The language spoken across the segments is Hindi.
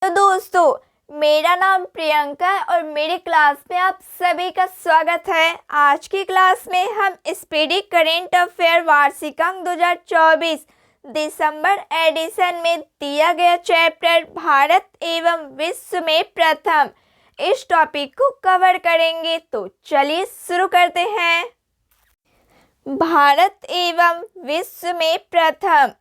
तो दोस्तों, मेरा नाम प्रियंका है और मेरी क्लास में आप सभी का स्वागत है। आज की क्लास में हम स्पीडी करेंट अफेयर वार्षिकांक 2024 दिसंबर एडिशन में दिया गया चैप्टर भारत एवं विश्व में प्रथम इस टॉपिक को कवर करेंगे। तो चलिए शुरू करते हैं। भारत एवं विश्व में प्रथम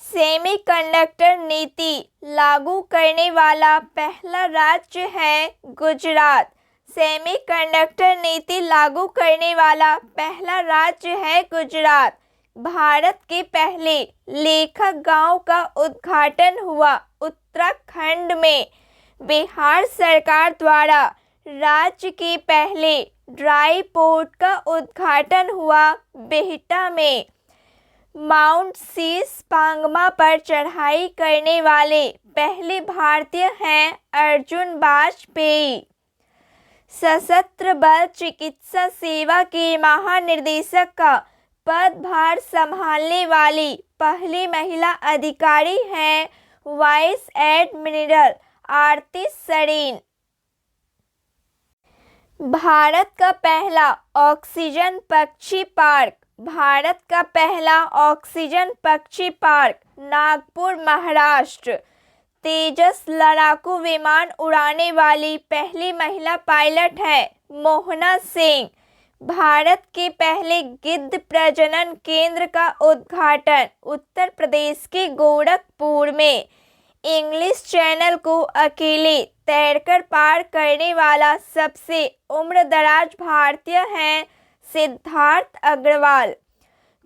सेमीकंडक्टर नीति लागू करने वाला पहला राज्य है गुजरात। सेमीकंडक्टर नीति लागू करने वाला पहला राज्य है गुजरात। भारत के पहले लेखक गांव का उद्घाटन हुआ उत्तराखंड में। बिहार सरकार द्वारा राज्य के पहले ड्राई पोर्ट का उद्घाटन हुआ बिहटा में। माउंट शीश पांगमा पर चढ़ाई करने वाले पहले भारतीय हैं अर्जुन वाजपेयी। सशस्त्र बल चिकित्सा सेवा के महानिदेशक का पदभार संभालने वाली पहली महिला अधिकारी हैं वाइस एडमिरल आरती सरीन। भारत का पहला ऑक्सीजन पक्षी पार्क। भारत का पहला ऑक्सीजन पक्षी पार्क नागपुर महाराष्ट्र। तेजस लड़ाकू विमान उड़ाने वाली पहली महिला पायलट है मोहना सिंह। भारत के पहले गिद्ध प्रजनन केंद्र का उद्घाटन उत्तर प्रदेश के गोरखपुर में। इंग्लिश चैनल को अकेले तैरकर पार करने वाला सबसे उम्रदराज भारतीय हैं सिद्धार्थ अग्रवाल।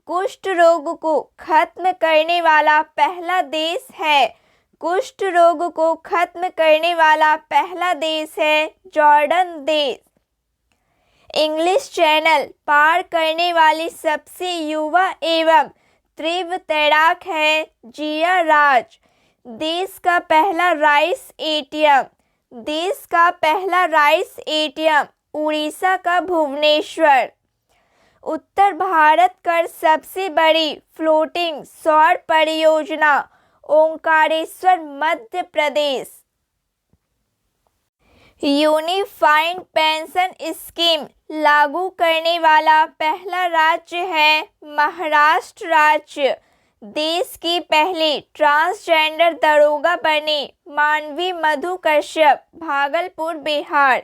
कुष्ठ रोग को खत्म करने वाला पहला देश है कुष्ठ रोग को खत्म करने वाला पहला देश है जॉर्डन देश। इंग्लिश चैनल पार करने वाली सबसे युवा एवं तीव्र तैराक है जिया राज। देश का पहला राइस एटीएम। देश का पहला राइस एटीएम उड़ीसा का भुवनेश्वर। उत्तर भारत कर सबसे बड़ी फ्लोटिंग सौर परियोजना Omkareshwar Madhya Pradesh. Unified pension scheme लागू करने वाला पहला राज्य है महाराष्ट्र राज्य। देश की पहली ट्रांसजेंडर दरोगा बने मानवी मधु कश्यप भागलपुर बिहार।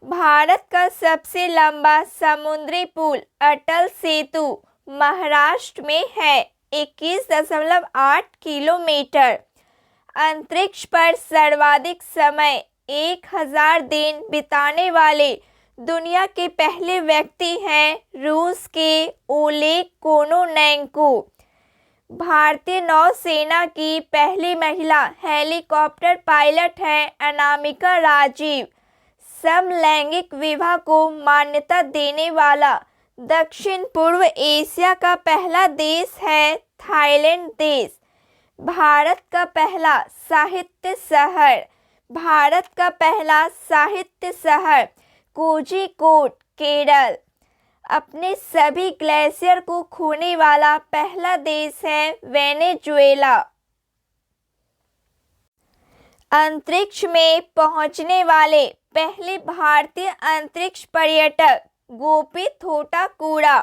भारत का सबसे लंबा समुद्री पुल अटल सेतु महाराष्ट्र में है 21.8 किलोमीटर। अंतरिक्ष पर सर्वाधिक समय 1000 दिन बिताने वाले दुनिया के पहले व्यक्ति हैं रूस के ओलेग कोनोनेंको। भारतीय नौसेना की पहली महिला हेलीकॉप्टर पायलट है अनामिका राजीव। समलैंगिक विवाह को मान्यता देने वाला दक्षिण पूर्व एशिया का पहला देश है थाईलैंड देश। भारत का पहला साहित्य शहर। भारत का पहला साहित्य शहर कोझिकोड केरल। अपने सभी ग्लेशियर को खोने वाला पहला देश है वेनेजुएला। अंतरिक्ष में पहुंचने वाले पहले भारतीय अंतरिक्ष पर्यटक गोपी थोटाकुड़ा।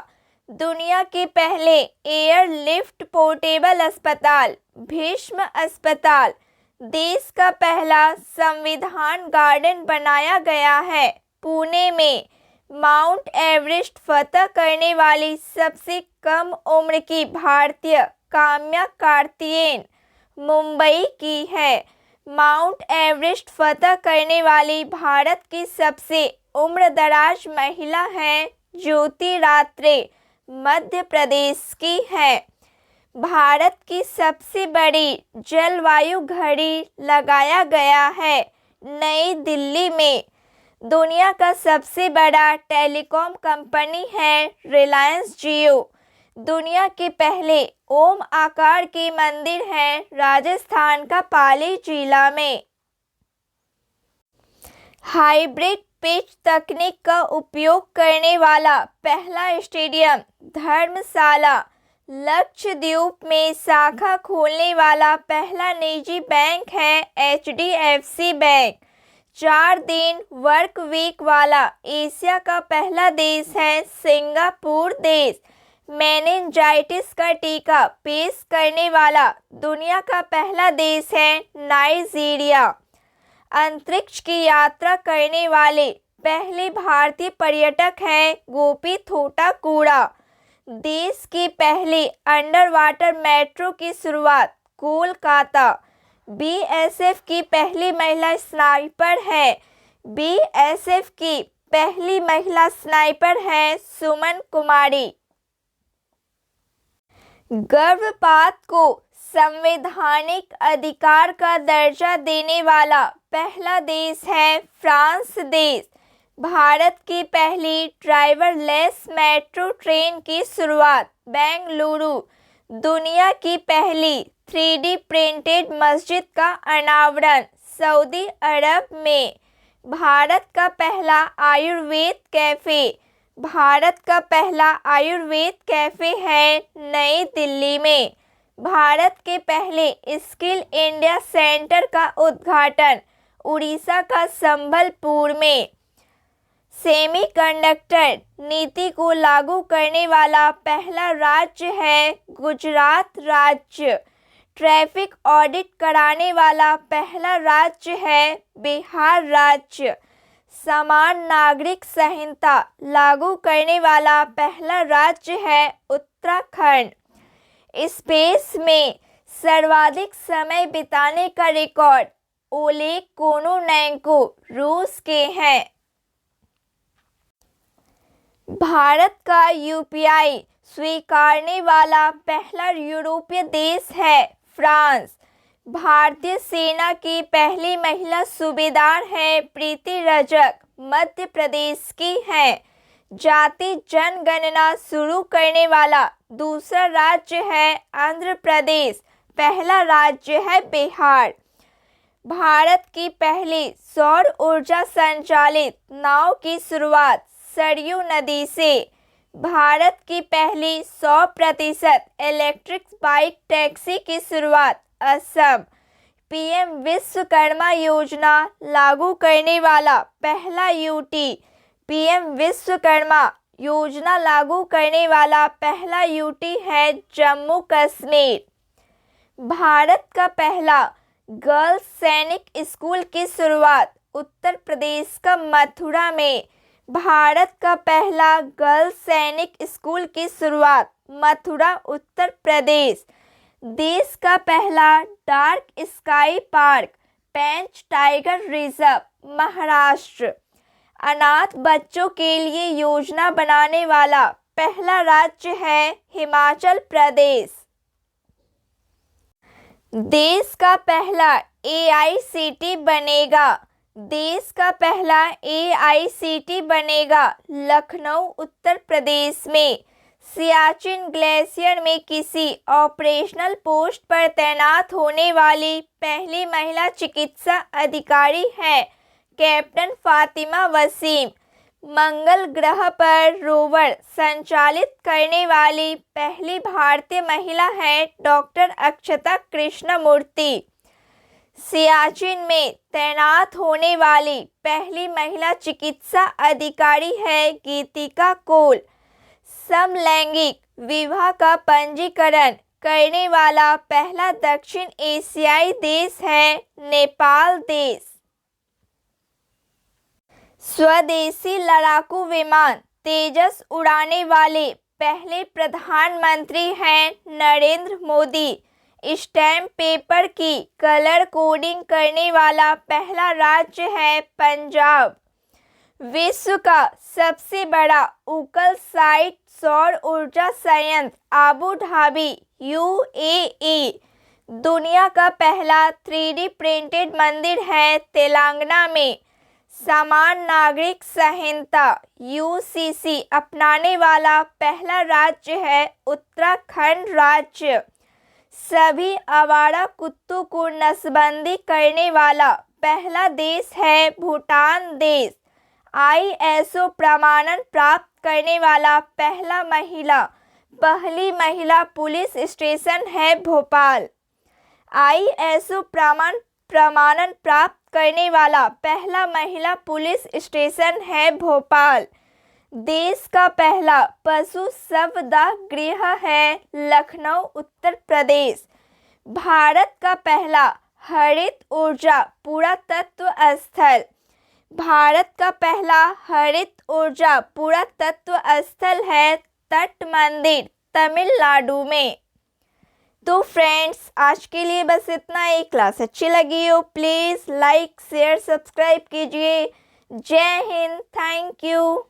दुनिया के पहले एयरलिफ्ट पोर्टेबल अस्पताल भीष्म अस्पताल। देश का पहला संविधान गार्डन बनाया गया है पुणे में। माउंट एवरेस्ट फतह करने वाली सबसे कम उम्र की भारतीय काम्या कार्तिकेयन मुंबई की है। माउंट एवरेस्ट फतह करने वाली भारत की सबसे उम्रदराज महिला हैं ज्योति रात्रे मध्य प्रदेश की हैं। भारत की सबसे बड़ी जलवायु घड़ी लगाया गया है नई दिल्ली में। दुनिया का सबसे बड़ा टेलीकॉम कंपनी है रिलायंस जियो। दुनिया के पहले ओम आकार के मंदिर हैं राजस्थान का पाली जिला में। हाइब्रिड पिच तकनीक का उपयोग करने वाला पहला स्टेडियम धर्मशाला लक्षद्वीप में शाखा खोलने वाला पहला निजी बैंक है HDFC बैंक। 4 दिन वर्क वीक वाला एशिया का पहला देश है सिंगापुर देश। मेनिंजाइटिस का टीका पेश करने वाला दुनिया का पहला देश है नाइजीरिया। अंतरिक्ष की यात्रा करने वाले पहले भारतीय पर्यटक हैं गोपी थोटाकुड़ा। देश की पहली अंडर वाटर मेट्रो की शुरुआत कोलकाता। BSF की पहली महिला स्नाइपर है। BSF की पहली महिला स्नाइपर है सुमन कुमारी। गर्भपात को संवैधानिक अधिकार का दर्जा देने वाला पहला देश है फ्रांस देश। भारत की पहली ड्राइवरलेस मेट्रो ट्रेन की शुरुआत बेंगलुरु। दुनिया की पहली 3D प्रिंटेड मस्जिद का अनावरण सऊदी अरब में। भारत का पहला आयुर्वेद कैफे। भारत का पहला आयुर्वेद कैफे है नई दिल्ली में। भारत के पहले स्किल इंडिया सेंटर का उद्घाटन उड़ीसा का संबलपुर में। सेमीकंडक्टर नीति को लागू करने वाला पहला राज्य है गुजरात राज्य। ट्रैफिक ऑडिट कराने वाला पहला राज्य है बिहार राज्य। समान नागरिक संहिता लागू करने वाला पहला राज्य है उत्तराखंड। स्पेस में सर्वाधिक समय बिताने का रिकॉर्ड ओलेग कोनोनेंको रूस के हैं। भारत का UPI स्वीकारने वाला पहला यूरोपीय देश है फ्रांस। भारतीय सेना की पहली महिला सूबेदार है प्रीति रजक, मध्य प्रदेश की हैं। जाति जनगणना शुरू करने वाला दूसरा राज्य है आंध्र प्रदेश, पहला राज्य है बिहार। भारत की पहली सौर ऊर्जा संचालित नाव की शुरुआत सरयू नदी से। भारत की पहली 100% इलेक्ट्रिक बाइक टैक्सी की शुरुआत असम। PM विश्वकर्मा योजना लागू करने वाला पहला UT। PM विश्वकर्मा योजना लागू करने वाला पहला UT है जम्मू कश्मीर। भारत का पहला गर्ल्स सैनिक स्कूल की शुरुआत उत्तर प्रदेश का मथुरा में। भारत का पहला गर्ल्स सैनिक स्कूल की शुरुआत मथुरा उत्तर प्रदेश। देश का पहला डार्क स्काई पार्क पेंच टाइगर रिजर्व महाराष्ट्र। अनाथ बच्चों के लिए योजना बनाने वाला पहला राज्य है हिमाचल प्रदेश। देश का पहला AICT बनेगा। देश का पहला AICT बनेगा लखनऊ उत्तर प्रदेश में। सियाचिन ग्लेशियर में किसी ऑपरेशनल पोस्ट पर तैनात होने वाली पहली महिला चिकित्सा अधिकारी है कैप्टन फातिमा वसीम। मंगल ग्रह पर रोवर संचालित करने वाली पहली भारतीय महिला है डॉक्टर अक्षता कृष्णमूर्ति। सियाचिन में तैनात होने वाली पहली महिला चिकित्सा अधिकारी है गीतिका कौल। समलैंगिक विवाह का पंजीकरण करने वाला पहला दक्षिण एशियाई देश है नेपाल देश। स्वदेशी लड़ाकू विमान तेजस उड़ाने वाले पहले प्रधानमंत्री हैं नरेंद्र मोदी। स्टैम्प पेपर की कलर कोडिंग करने वाला पहला राज्य है पंजाब। विश्व का सबसे बड़ा उकल साइट सौर ऊर्जा संयंत्र आबू धाबी UAE। दुनिया का पहला 3D प्रिंटेड मंदिर है तेलंगाना में। समान नागरिक संहिता UCC अपनाने वाला पहला राज्य है उत्तराखंड राज्य। सभी आवारा कुत्तों को नस्बंदी करने वाला पहला देश है भूटान देश। ISO प्रमाणन प्राप्त करने वाला पहला महिला पहली महिला पुलिस स्टेशन है भोपाल। ISO प्रमाणन प्राप्त करने वाला पहला महिला पुलिस स्टेशन है भोपाल। देश का पहला पशु शवदाह गृह है लखनऊ उत्तर प्रदेश। भारत का पहला हरित ऊर्जा पुरातत्व स्थल। भारत का पहला हरित ऊर्जा पुरातत्व स्थल है तट मंदिर तमिलनाडु में। तो फ्रेंड्स, आज के लिए बस इतना ही। क्लास अच्छी लगी हो प्लीज़ लाइक शेयर सब्सक्राइब कीजिए। जय हिंद, थैंक यू।